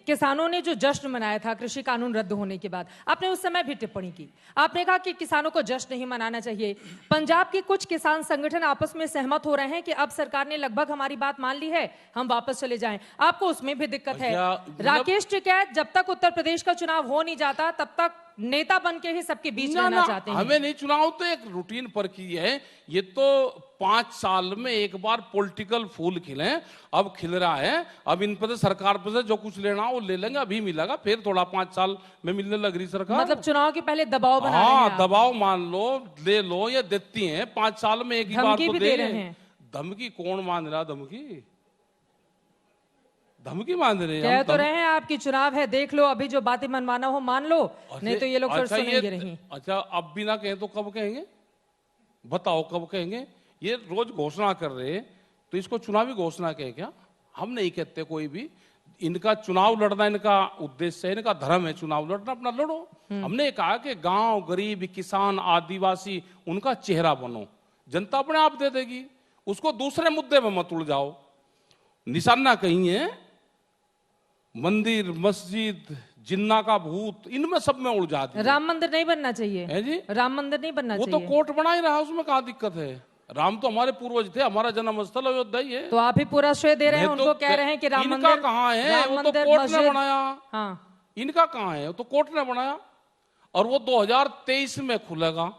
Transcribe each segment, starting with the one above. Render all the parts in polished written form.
किसानों ने जो जश्न मनाया था कृषि कानून रद्द होने के बाद, आपने उस समय भी टिप्पणी की। आपने कहा कि किसानों को जश्न नहीं मनाना चाहिए। पंजाब के कुछ किसान संगठन आपस में सहमत हो रहे हैं कि अब सरकार ने लगभग हमारी बात मान ली है, हम वापस चले जाएं। आपको उसमें भी दिक्कत है। राकेश टिकैत जब तक उत्तर प्रदेश का चुनाव हो नहीं जाता तब तक नेता बन के ही सबके बीच रहना चाहते हैं। हमें नहीं, चुनाव तो एक रूटीन प्रक्रिया है। ये तो 5 साल में एक बार पॉलिटिकल फूल खिले, अब खिल रहा है। अब इन पर सरकार पर से जो कुछ लेना वो ले लेंगे, अभी मिलेगा, फिर थोड़ा 5 साल में मिलने लग रही सरकार। मतलब चुनाव के पहले दबाव बना रहे हैं। हाँ, दबाव मान लो, ले लो, ये देती हैं 5 साल में एक ही बार तो दे रहे हैं। धमकी कौन मान रहा? धमकी मान रहे हैं। कह तो रहे हैं आपकी चुनाव है, देख लो, अभी जो बातें मनवाना हो मान लो, नहीं तो ये लोग फिर सुनेंगे नहीं। अच्छा, अब भी ना कहें तो कब कहेंगे? बताओ कब कहेंगे? ये रोज घोषणा कर रहे हैं, तो इसको चुनावी घोषणा कहे क्या? हम नहीं कहते कोई भी। इनका चुनाव लड़ना इनका उद्देश्य है, इनका धर्म है चुनाव लड़ना, अपना लड़ो। हमने कहा कि गांव, गरीब, किसान, आदिवासी, उनका चेहरा बनो, जनता अपने आप दे देगी। उसको दूसरे मुद्दे में मत उलझाओ। निशाना कहीं है, मंदिर, मस्जिद, जिन्ना का भूत, इनमें सब में उलझा दिया। राम मंदिर नहीं बनना चाहिए है जी? राम मंदिर नहीं बनना चाहिए। वो तो कोर्ट बना ही रहा, उसमें कहाँ दिक्कत है? राम तो हमारे पूर्वज थे, हमारा जन्म स्थल अयोध्या ही है। तो आप ही पूरा श्रेय दे रहे हैं उनको, कह रहे हैं कि राम मंदिर कहाँ है? वो तो कोर्ट ने बनाया। हाँ, इनका कहाँ है? वो तो कोर्ट ने बनाया। और वो 2023 में खुलेगा,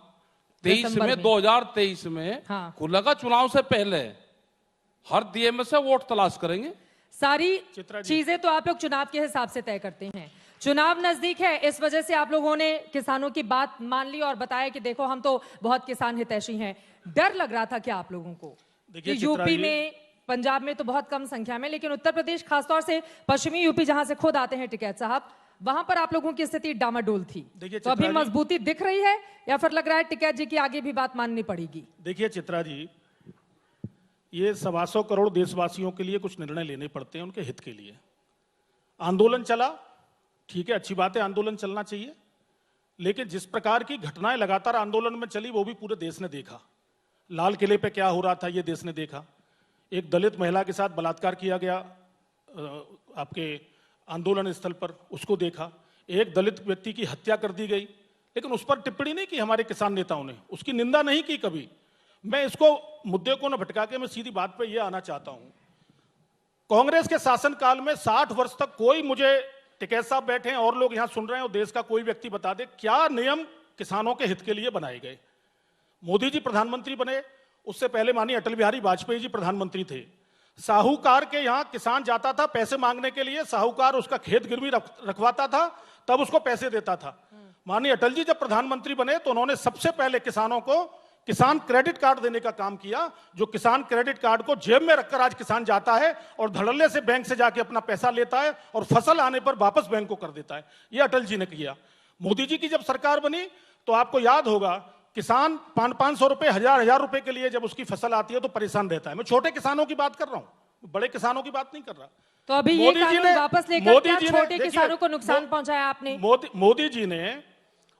2023 में खुलेगा, चुनाव से पहले। हर दिए में से वोट तलाश करेंगे। सारी चीजें तो आप लोग चुनाव के हिसाब से तय करते हैं। चुनाव नजदीक है, इस वजह से आप लोगों ने किसानों की बात मान ली और बताया कि देखो हम तो बहुत किसान हितैषी हैं। डर लग रहा था क्या आप लोगों को कि यूपी में, पंजाब में तो बहुत कम संख्या में, लेकिन उत्तर प्रदेश, खासतौर से पश्चिमी यूपी जहां से खुद आते हैं टिकैत साहब, वहां पर आप लोगों की स्थिति डामाडोल थी। तो अभी मजबूती दिख रही है या फिर लग रहा है टिकैत जी की आगे भी बात माननी पड़ेगी? देखिए चित्रा जी, ये 125 करोड़ देशवासियों के लिए कुछ निर्णय लेने पड़ते हैं, उनके हित के लिए। आंदोलन चला, ठीक है, अच्छी बात है, आंदोलन चलना चाहिए, लेकिन जिस प्रकार की घटनाएं लगातार आंदोलन में चली वो भी पूरे देश ने देखा। लाल किले पे क्या हो रहा था ये देश ने देखा। एक दलित महिला के साथ बलात्कार किया गया आपके आंदोलन स्थल पर, उसको देखा। एक दलित व्यक्ति की हत्या कर दी गई, लेकिन उस पर टिप्पणी नहीं की हमारे किसान नेताओं ने, उसकी निंदा नहीं की कभी। मैं इसको मुद्दे को न भटका के मैं सीधी बात पे ये आना चाहता हूं। कांग्रेस के शासनकाल में 60 वर्ष तक कोई, मुझे टिकैत साहब बैठे हैं और लोग यहां सुन रहे हैं, और देश का कोई व्यक्ति बता दे क्या नियम किसानों के हित के लिए बनाए गए। मोदी जी प्रधानमंत्री बने, उससे पहले माननीय अटल बिहारी वाजपेयी जी प्रधानमंत्री थे। साहूकार के यहां किसान जाता था पैसे मांगने के लिए, साहूकार उसका खेत गिरवी रखवाता था, तब उसको पैसे देता था। माननीय अटल जी जब प्रधानमंत्री बने तो उन्होंने सबसे पहले किसानों को किसान क्रेडिट कार्ड देने का काम किया। जो किसान क्रेडिट कार्ड को जेब में रखकर आज किसान जाता है और धड़ल्ले से बैंक से जाके अपना पैसा लेता है और फसल आने पर वापस बैंक को कर देता है, यह अटल जी ने किया। मोदी जी की जब सरकार बनी तो आपको याद होगा, किसान 500 रुपए, 1000 रुपए के लिए जब उसकी फसल आती है तो परेशान रहता है। मैं छोटे किसानों की बात कर रहा हूं, बड़े किसानों की बात नहीं कर रहा। तो अभी ये कानून वापस लेकर क्या छोटे किसानों को नुकसान पहुंचाया आपने? मोदी जी ने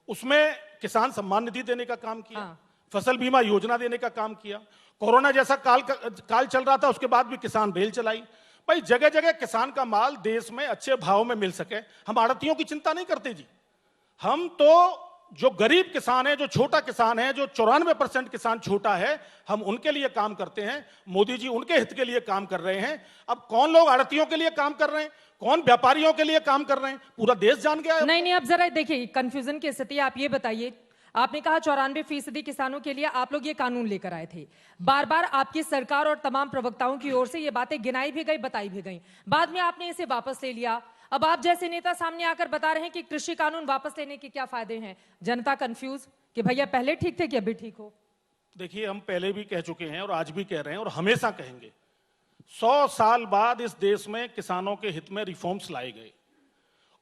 उसमें किसान सम्मान निधि देने का काम किया, फसल बीमा योजना देने का काम किया। कोरोना जैसा काल चल रहा था, उसके बाद भी किसान रेल चलाई। भाई जगह जगह किसान का माल देश में अच्छे भाव में मिल सके, हम आड़तियों की चिंता नहीं करते जी। हम तो जो गरीब किसान है, जो छोटा किसान है, जो 94% किसान छोटा है, हम उनके लिए काम करते हैं। मोदी जी उनके हित के लिए काम कर रहे हैं। अब कौन लोग आड़तियों के लिए काम कर रहे हैं, कौन व्यापारियों के लिए काम कर रहे हैं, पूरा देश जान गया है। नहीं, अब जरा देखिए कंफ्यूजन की स्थिति। आप ये बताइए, आपने कहा 94% किसानों के लिए आप लोग ये कानून लेकर आए थे। बार बार आपकी सरकार और तमाम प्रवक्ताओं की ओर से ये बातें गिनाई भी गई, बताई भी गई, बाद में आपने इसे वापस ले लिया। अब आप जैसे नेता सामने आकर बता रहे हैं कि कृषि कानून वापस लेने के क्या फायदे हैं। जनता कंफ्यूज कि भैया पहले ठीक थे कि अभी ठीक हो। देखिए, हम पहले भी कह चुके हैं और आज भी कह रहे हैं और हमेशा कहेंगे, 100 साल बाद इस देश में किसानों के हित में रिफॉर्म्स लाए गए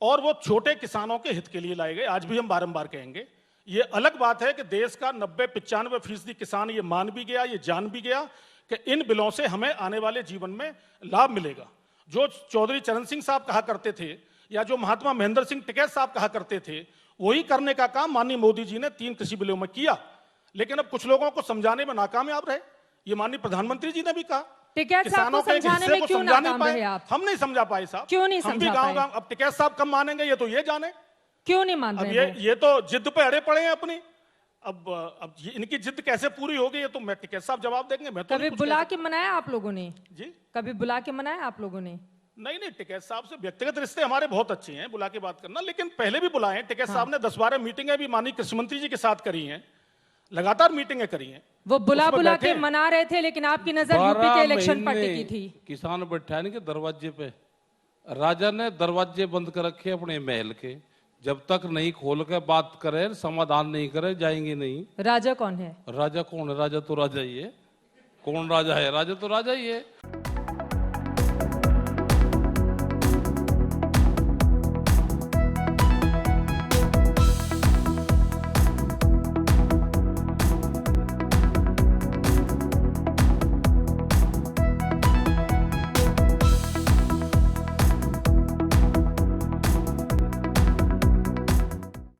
और वो छोटे किसानों के हित के लिए लाए गए। आज भी हम बारंबार कहेंगे। ये अलग बात है कि देश का 90-95% किसान ये मान भी गया, ये जान भी गया कि इन बिलों से हमें आने वाले जीवन में लाभ मिलेगा। जो चौधरी चरण सिंह साहब कहा करते थे या जो महात्मा महेंद्र सिंह टिकैत साहब कहा करते थे, वही करने का काम माननीय मोदी जी ने 3 कृषि बिलों में किया। लेकिन अब कुछ लोगों को समझाने में नाकामयाब रहे। ये माननीय प्रधानमंत्री जी ने भी कहा टिकैत साहब को किसानों के एक समझाने हिस्से में को क्यों समझा नहीं नाकाम रहे पाए। आप? हम नहीं समझा पाए साहब। क्यों नहीं हम भी समझा गांव पाए? गांव, अब टिकैत साहब कब मानेंगे ये तो ये जाने। क्यों नहीं मान अब रहे वो? ये तो जिद पे अड़े पड़े हैं अपनी। अब इनकी जिद कैसे पूरी होगी ये तो मैं टिकैत साहब जवाब देंगे। मैं तो कभी नहीं कुछ बुला कह के मनाया आप लोगों ने? सकता। जी कभी बुला के मनाया आप लोगों ने? नहीं, टिकैत साहब से व्यक्तिगत रिश्ते हमारे बहुत अच्छे हैं, बुला के बात करना। लेकिन पहले भी बुलाए हैं टिकैत साहब ने 10-12 मीटिंगें भी माननीय कृषि मंत्री जी के साथ करी हैं, लगातार मीटिंगें करी हैं। वो बुला उसमें बुला बैठे के हैं। मना रहे थे, लेकिन आपकी नजर यूपी 12 के इलेक्शन पर महीने टिकी थी। किसान बैठा है के दरवाजे पे, राजा ने दरवाजे बंद कर रखे अपने महल के। जब तक नहीं खोल के बात करे, समाधान नहीं करे, जाएंगे नहीं। राजा कौन है? राजा कौन है? राजा तो राजा ही है। कौन राजा है? राजा तो राजा ही है।